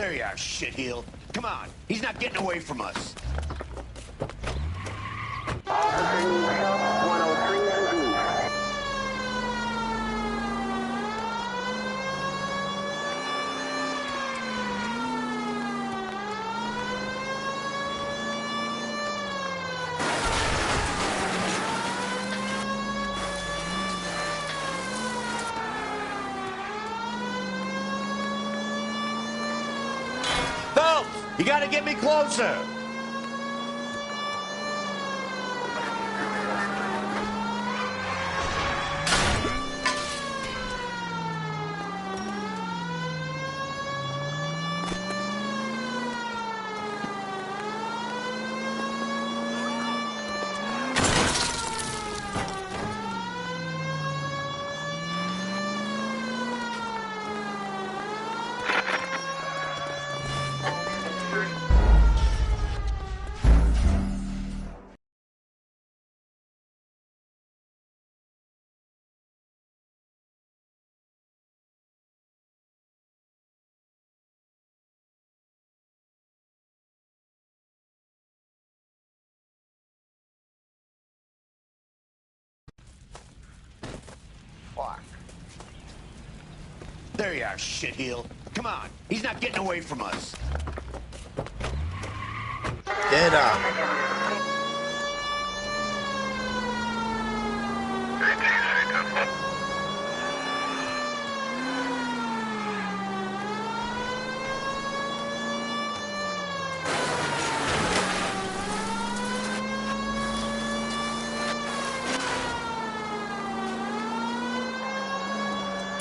There you are, shitheel. Come on, he's not getting away from us. Officer needs help, 103 is east. You gotta get me closer! There you are, shitheel. Come on, he's not getting away from us. Get up.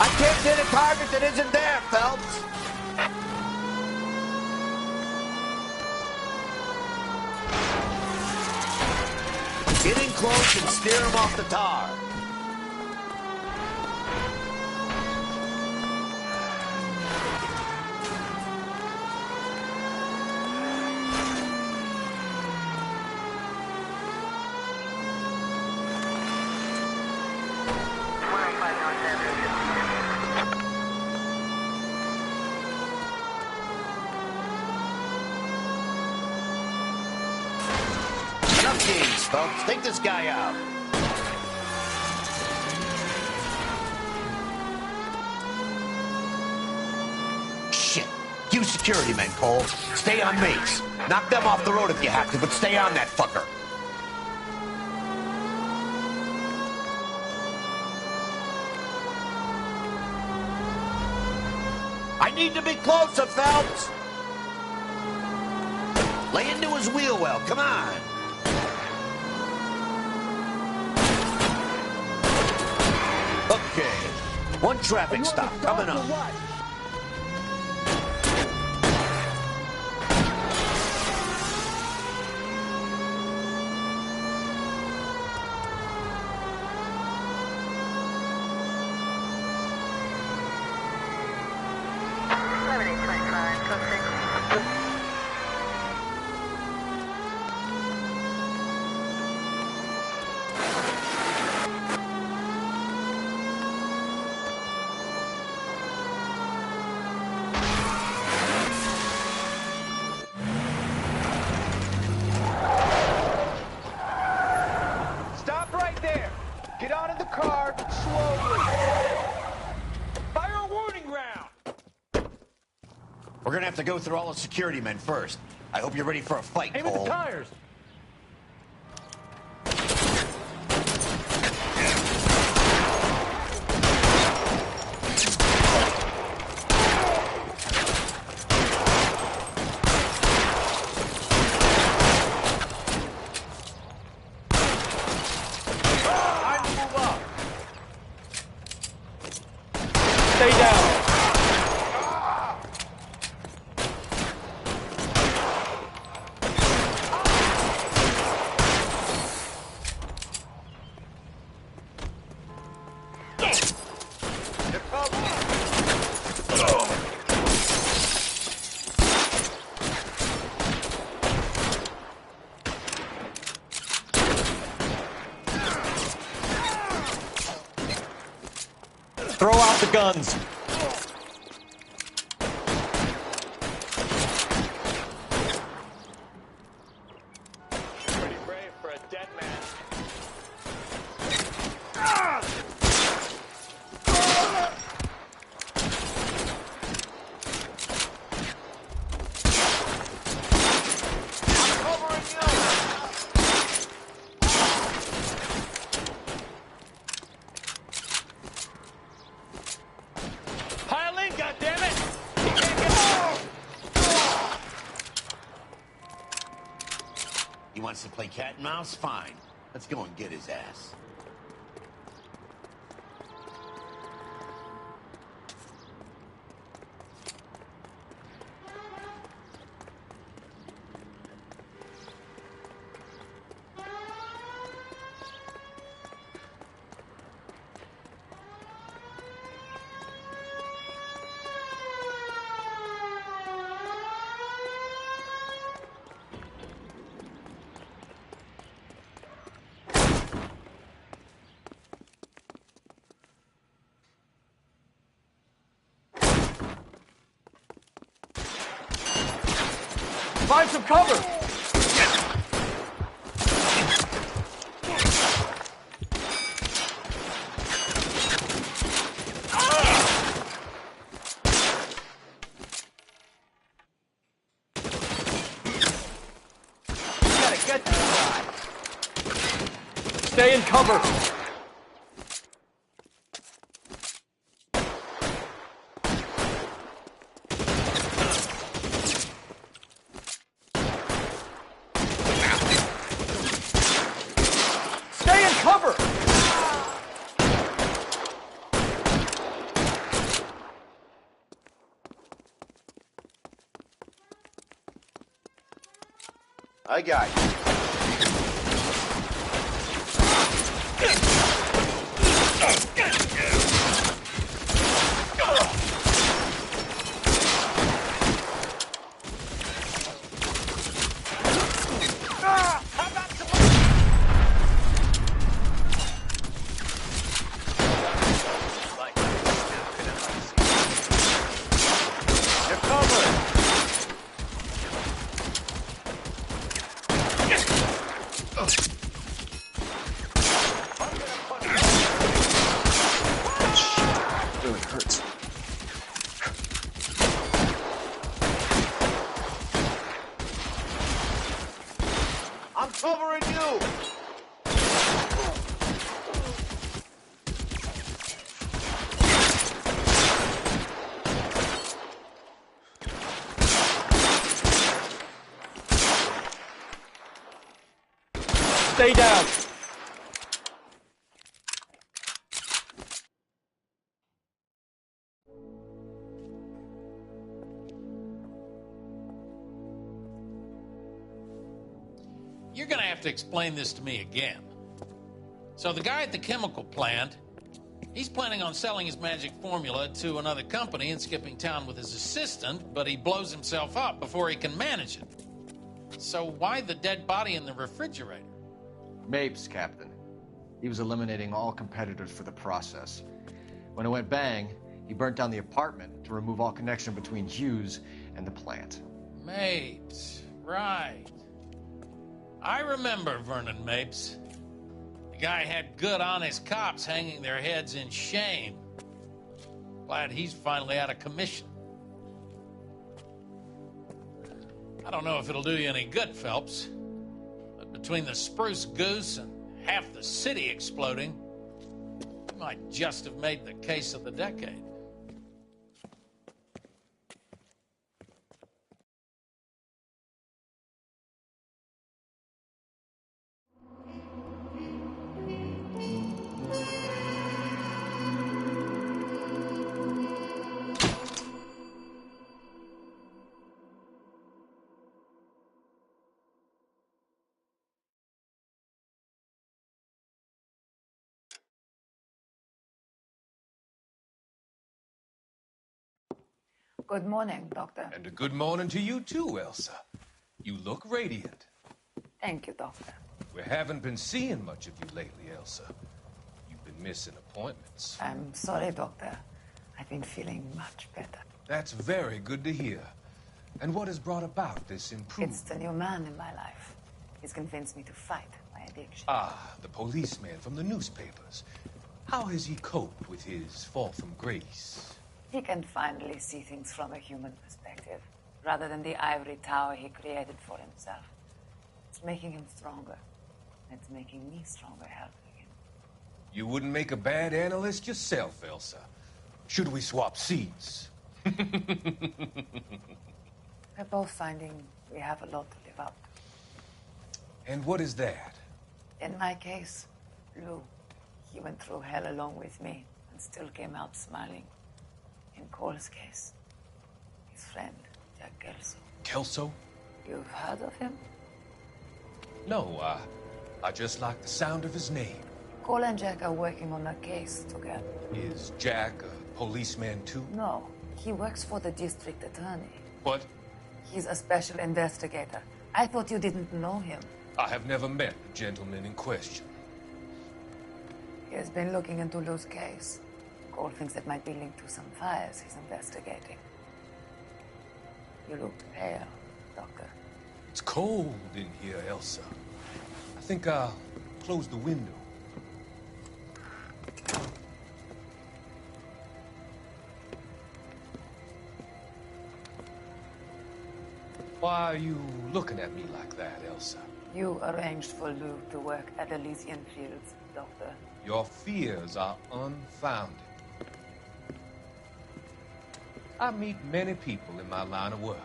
I can't hit a target that isn't there, Phelps. Get in close and steer him off the tar. Enough games, folks. Take this guy out. Shit. You security men, Cole. Stay on mates. Knock them off the road if you have to, but stay on that fucker. I need to be closer, Phelps. Lay into his wheel well, come on. Okay. One traffic stop coming up. We're gonna have to go through all the security men first. I hope you're ready for a fight, Cole. Aim at the tires! Time to move up. Stay down! Throw out the guns! wants to play cat and mouse, fine. Let's go and get his ass. Find some cover! Gotta get this guy. Stay in cover! Stay in cover! I got you. You're covered. Really hurts. I'm covering you. Stay down! You're gonna have to explain this to me again. So the guy at the chemical plant, he's planning on selling his magic formula to another company and skipping town with his assistant, but he blows himself up before he can manage it. So why the dead body in the refrigerator? Mapes, Captain. He was eliminating all competitors for the process. When it went bang, he burnt down the apartment to remove all connection between Hughes and the plant. Mapes, right. I remember Vernon Mapes. The guy had good, honest cops hanging their heads in shame. Glad he's finally out of commission. I don't know if it'll do you any good, Phelps, but between the spruce goose and half the city exploding, you might just have made the case of the decade. Good morning, Doctor. And a good morning to you too, Elsa. You look radiant. Thank you, Doctor. We haven't been seeing much of you lately, Elsa. You've been missing appointments. I'm sorry, Doctor. I've been feeling much better. That's very good to hear. And what has brought about this improvement? It's the new man in my life. He's convinced me to fight my addiction. Ah, the policeman from the newspapers. How has he coped with his fall from grace? He can finally see things from a human perspective, rather than the ivory tower he created for himself. It's making him stronger. It's making me stronger helping him. You wouldn't make a bad analyst yourself, Elsa. Should we swap seats? We're both finding we have a lot to live up to. And what is that? In my case, Lou, he went through hell along with me and still came out smiling. In Cole's case, his friend, JCastle. Kelso? You've heard of him? No, I just like the sound of his name. Cole and Jack are working on a case together. Is Jack a policeman too? No, he works for the district attorney. What? He's a special investigator. I thought you didn't know him. I have never met the gentleman in question. He has been looking into Lou's case. Cole thinks it might be linked to some fires he's investigating. You look pale, Doctor. It's cold in here, Elsa. I think I'll close the window. Why are you looking at me like that, Elsa? You arranged for Lou to work at Elysian Fields, Doctor. Your fears are unfounded. I meet many people in my line of work.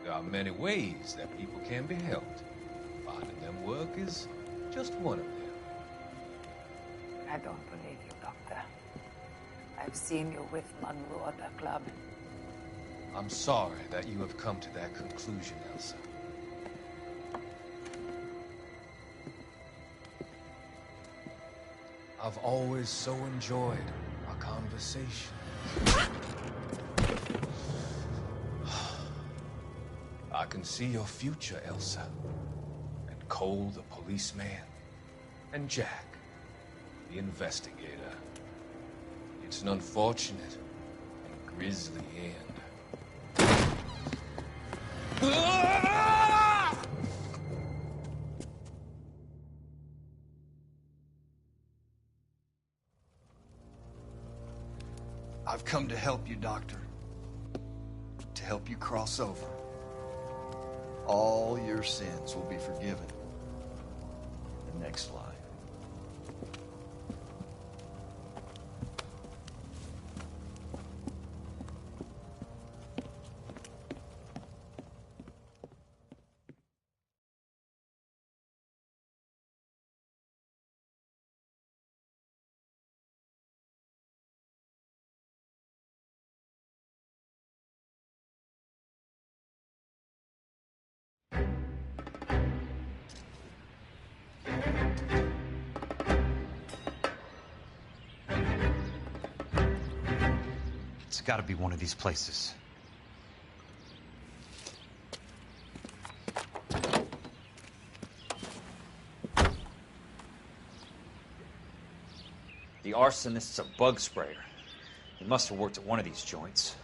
There are many ways that people can be helped. Finding them work is just one of them. I don't believe you, Doctor. I've seen you with Monroe at the club. I'm sorry that you have come to that conclusion, Elsa. I've always so enjoyed our conversation. I can see your future, Elsa. And Cole, the policeman. And Jack, the investigator. It's an unfortunate and grisly end. I've come to help you, Doctor. To help you cross over. All your sins will be forgiven in the next life. It's got to be one of these places. The arsonist's a bug sprayer. He must have worked at one of these joints.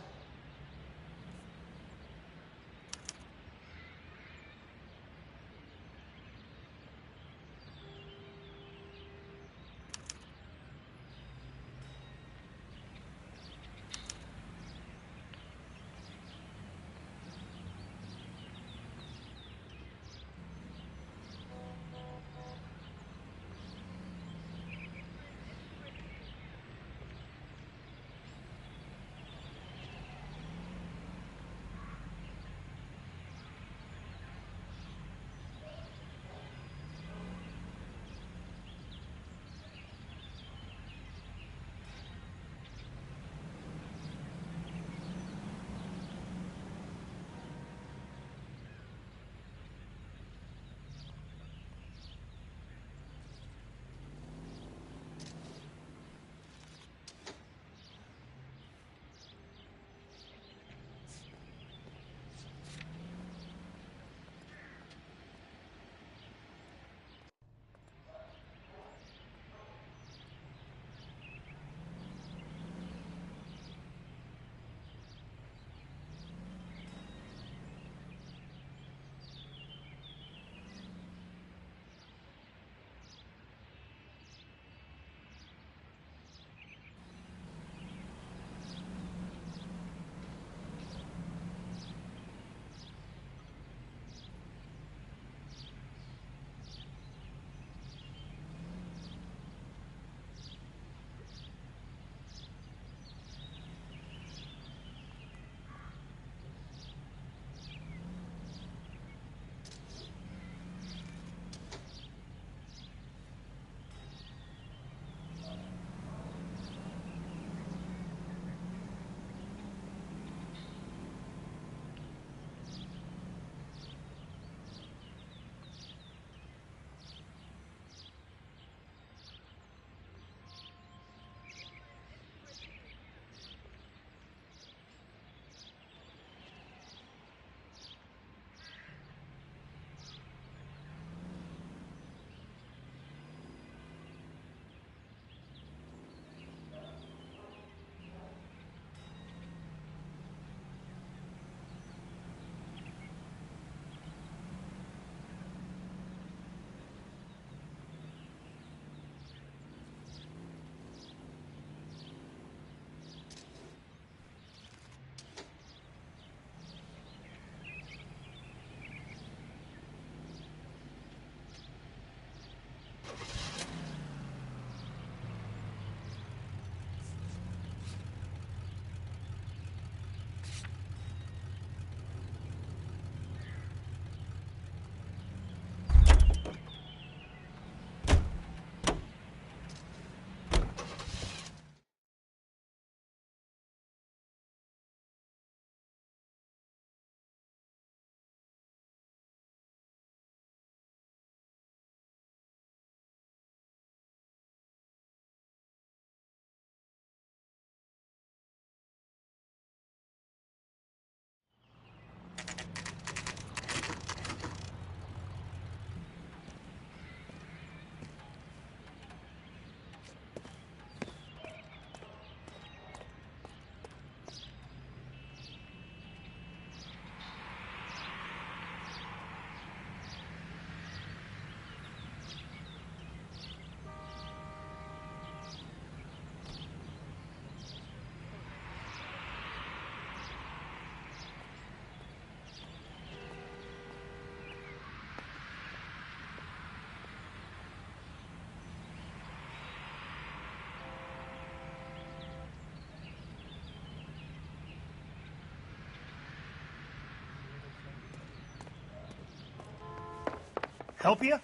Help you?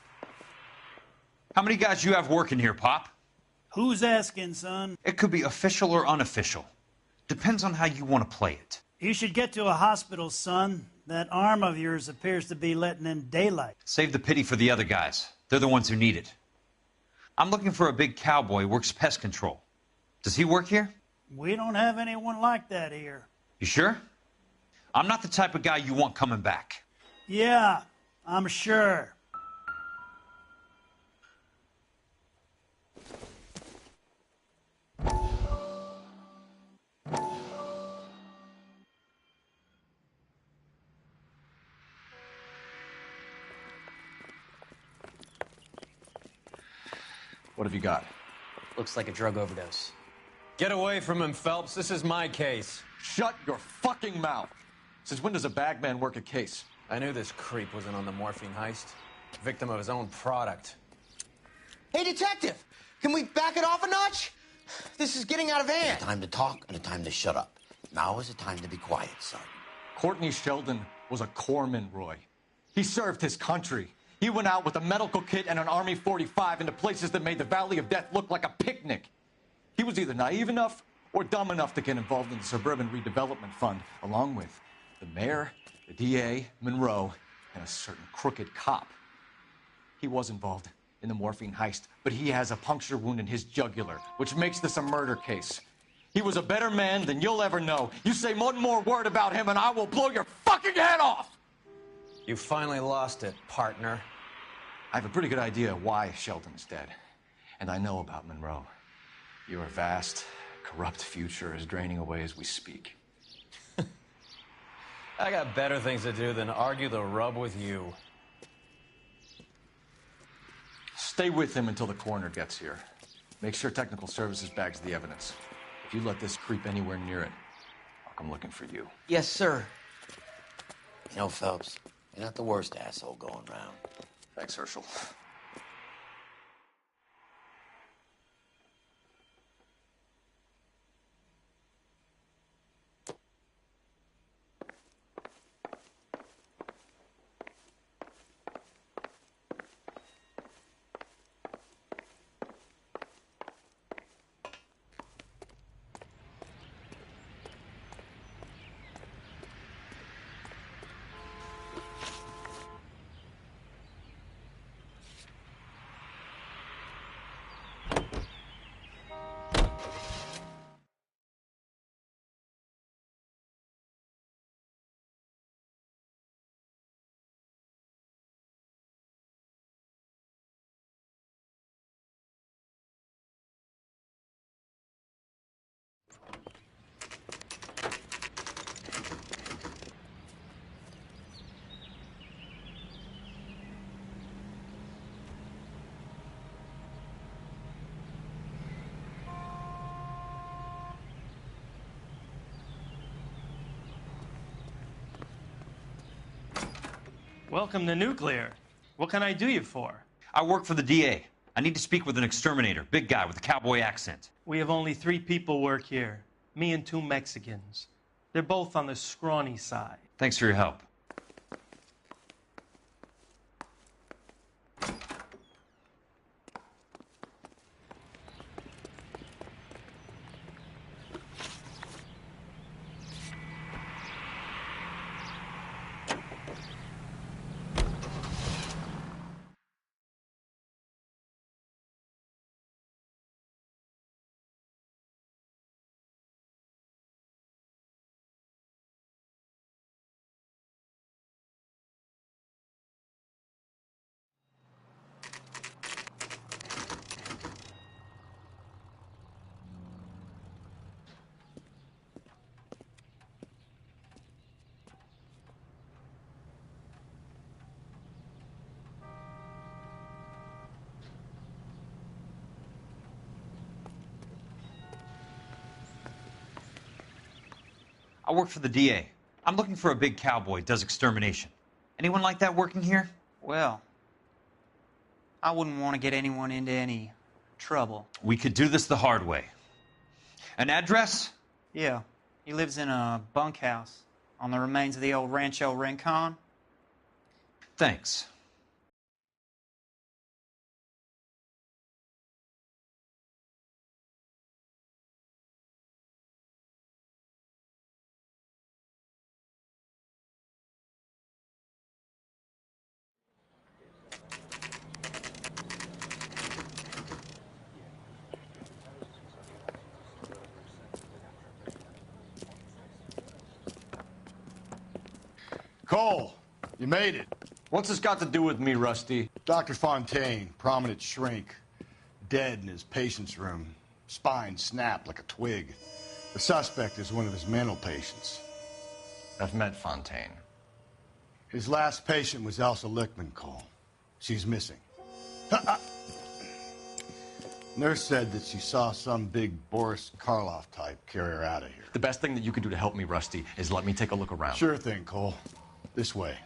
How many guys you have working here, Pop? Who's asking, son? It could be official or unofficial. Depends on how you want to play it. You should get to a hospital, son. That arm of yours appears to be letting in daylight. Save the pity for the other guys. They're the ones who need it. I'm looking for a big cowboy who works pest control. Does he work here? We don't have anyone like that here. You sure? I'm not the type of guy you want coming back. Yeah, I'm sure. What have you got? Looks like a drug overdose. Get away from him, Phelps. This is my case. Shut your fucking mouth! Since when does a bagman work a case? I knew this creep wasn't on the morphine heist. Victim of his own product. Hey, detective! Can we back it off a notch? This is getting out of hand. A time to talk and a time to shut up. Now is the time to be quiet, son. Courtney Sheldon was a corpsman, Roy. He served his country. He went out with a medical kit and an Army 45 into places that made the Valley of Death look like a picnic. He was either naive enough or dumb enough to get involved in the Suburban Redevelopment Fund, along with the mayor, the DA, Monroe, and a certain crooked cop. He was involved in the morphine heist, but he has a puncture wound in his jugular, which makes this a murder case. He was a better man than you'll ever know. You say one more word about him and I will blow your fucking head off! You finally lost it, partner. I have a pretty good idea why Sheldon's dead. And I know about Monroe. Your vast, corrupt future is draining away as we speak. I got better things to do than argue the rub with you. Stay with him until the coroner gets here. Make sure technical services bags the evidence. If you let this creep anywhere near it, I'll come looking for you. Yes, sir. You know, Phelps, you're not the worst asshole going round. Thanks, Herschel. Welcome to Nuclear. What can I do you for? I work for the DA. I need to speak with an exterminator, big guy with a cowboy accent. We have only 3 people work here. Me and 2 Mexicans. They're both on the scrawny side. Thanks for your help. I work for the DA. I'm looking for a big cowboy, does extermination. Anyone like that working here? Well, I wouldn't want to get anyone into any trouble. We could do this the hard way. An address? Yeah. He lives in a bunkhouse on the remains of the old Rancho Rincon. Thanks. Cole, you made it. What's this got to do with me, Rusty? Dr. Fontaine, prominent shrink, dead in his patient's room. Spine snapped like a twig. The suspect is one of his mental patients. I've met Fontaine. His last patient was Elsa Lichtman, Cole. She's missing. Nurse said that she saw some big Boris Karloff type carry her out of here. The best thing that you can do to help me, Rusty, is let me take a look around. Sure thing, Cole. This way.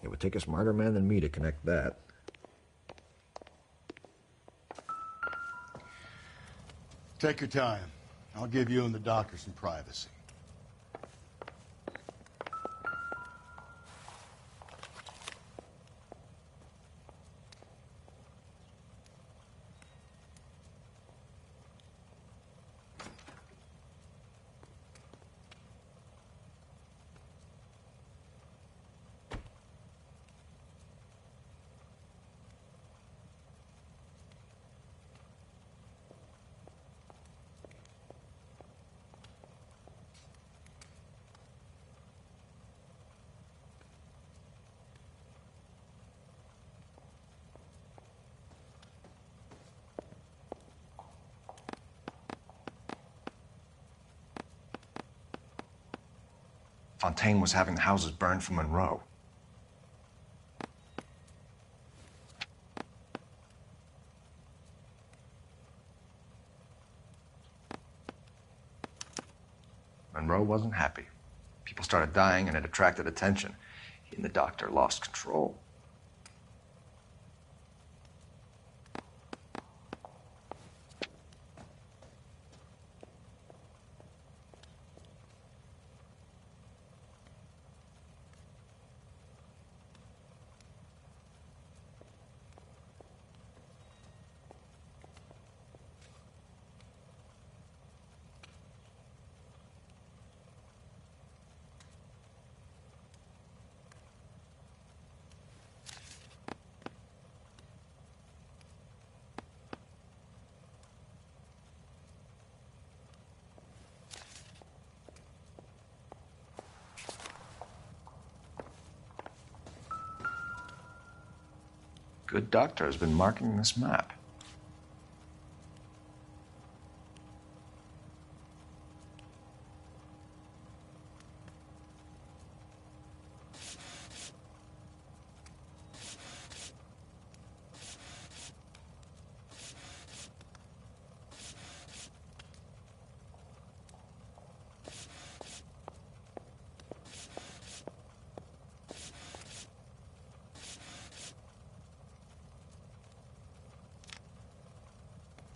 It would take a smarter man than me to connect that. Take your time. I'll give you and the doctor some privacy. Fontaine was having the houses burned for Monroe. Monroe wasn't happy. People started dying and it attracted attention. He and the doctor lost control. Good doctor has been marking this map.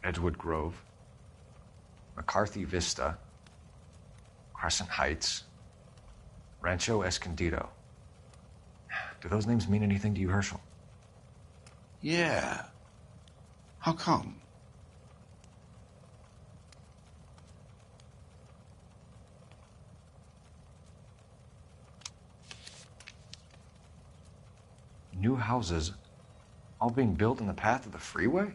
Edgewood Grove, McCarthy Vista, Crescent Heights, Rancho Escondido. Do those names mean anything to you, Herschel? Yeah. How come? New houses all being built in the path of the freeway?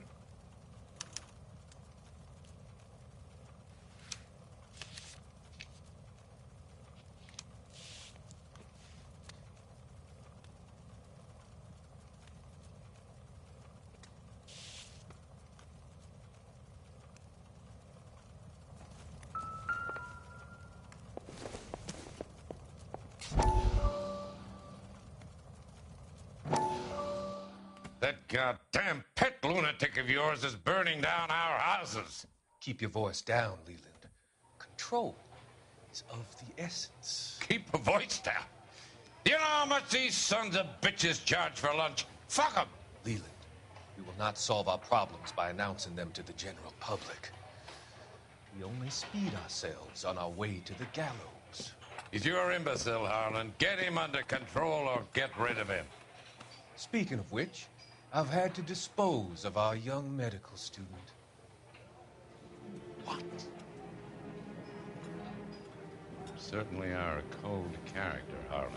That goddamn pet lunatic of yours is burning down our houses. Keep your voice down, Leland. Control is of the essence. Keep your voice down? You know how much these sons of bitches charge for lunch? Fuck them. Leland, we will not solve our problems by announcing them to the general public. We only speed ourselves on our way to the gallows. He's your imbecile, Harlan. Get him under control or get rid of him. Speaking of which, I've had to dispose of our young medical student. What? certainly are a cold character, Harlan.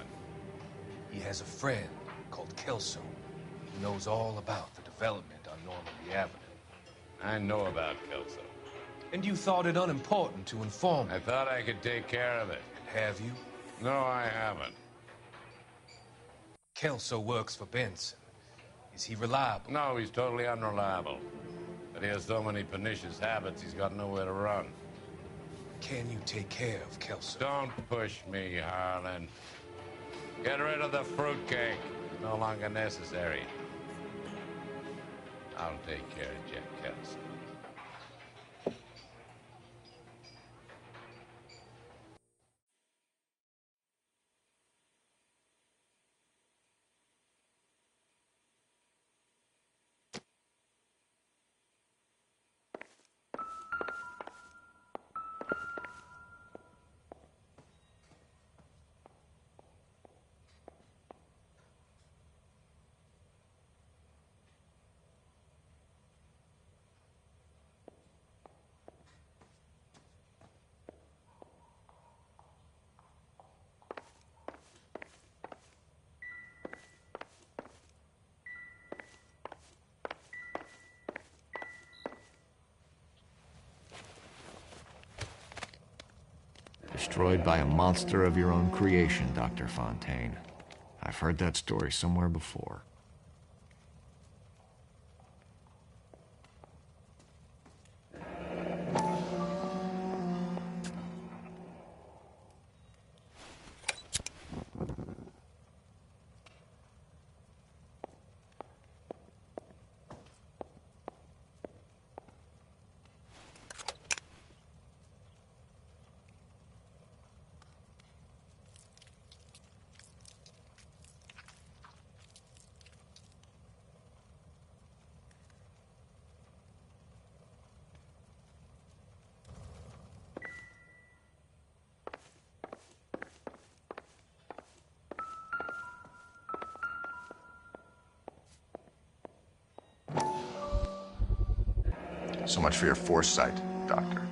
He has a friend called Kelso. He knows all about the development on Normandy Avenue. I know about Kelso. And you thought it unimportant to inform me. I thought I could take care of it. And have you? No, I haven't. Kelso works for Benson. Is he reliable? No, he's totally unreliable. But he has so many pernicious habits, he's got nowhere to run. Can you take care of Kelso? Don't push me, Harlan. Get rid of the fruitcake. It's no longer necessary. I'll take care of Jack Kelso. Destroyed by a monster of your own creation, Dr. Fontaine. I've heard that story somewhere before. So much for your foresight, Doctor.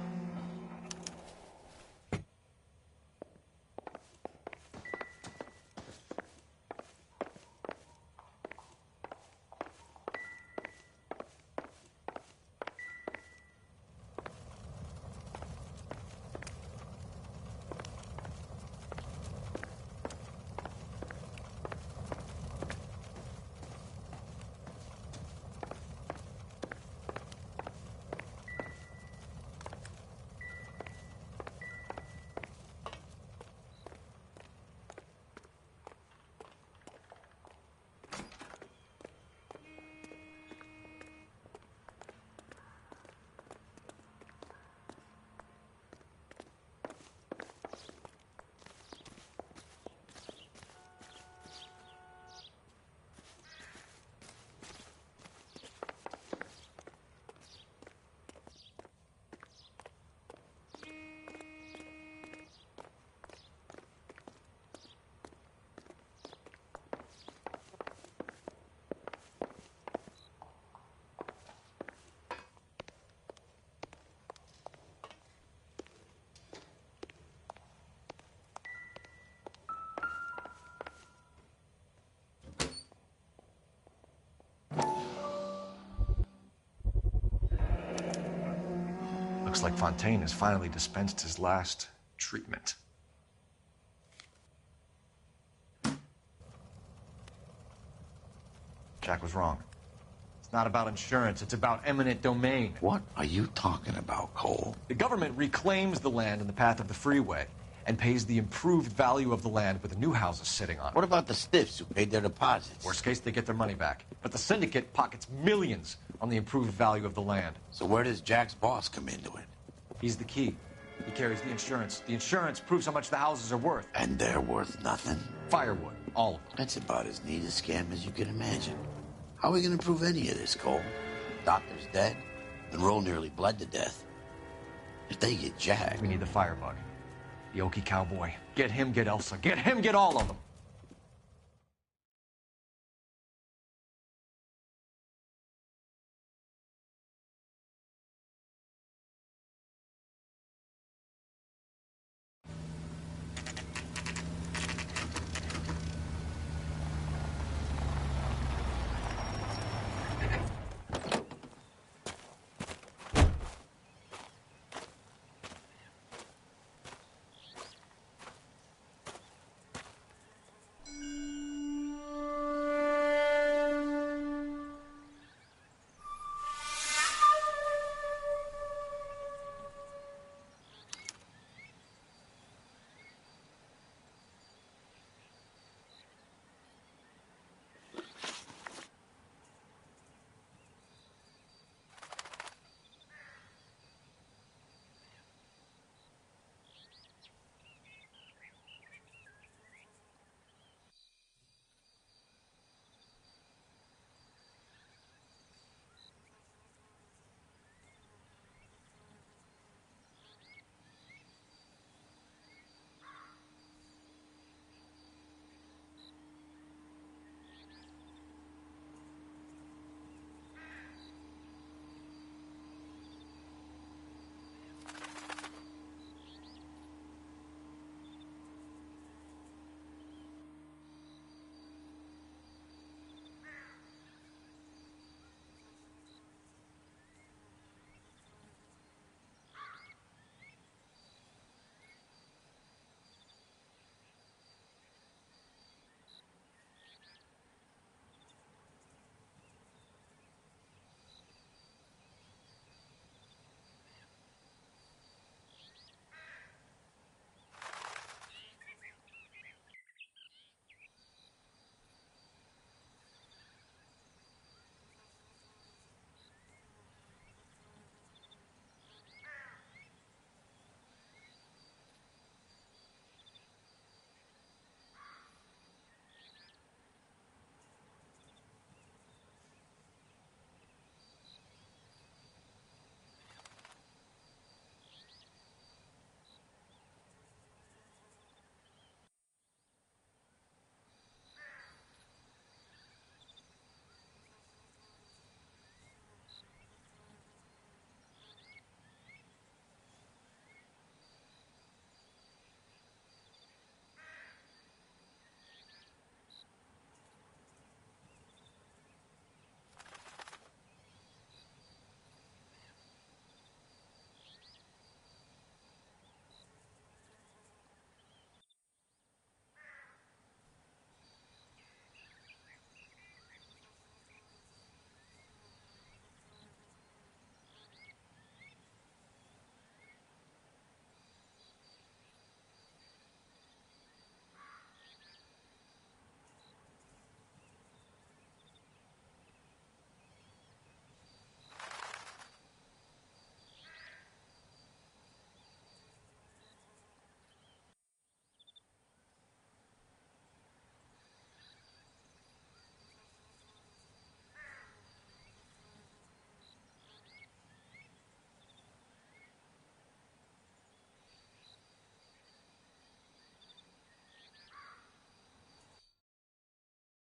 Looks like Fontaine has finally dispensed his last treatment. Jack was wrong. It's not about insurance, it's about eminent domain. What are you talking about, Cole? The government reclaims the land in the path of the freeway and pays the improved value of the land with the new houses sitting on it. What about the stiffs who paid their deposits? Worst case, they get their money back. But the syndicate pockets millions on the improved value of the land. So where does Jack's boss come into it? He's the key. He carries the insurance. The insurance proves how much the houses are worth. And they're worth nothing? Firewood, all of them. That's about as neat a scam as you can imagine. How are we going to prove any of this, Cole? Doctor's dead, and Roll nearly bled to death. If they get Jack... We need the firebug. The Okie cowboy. Get him, get Elsa. Get him, get all of them.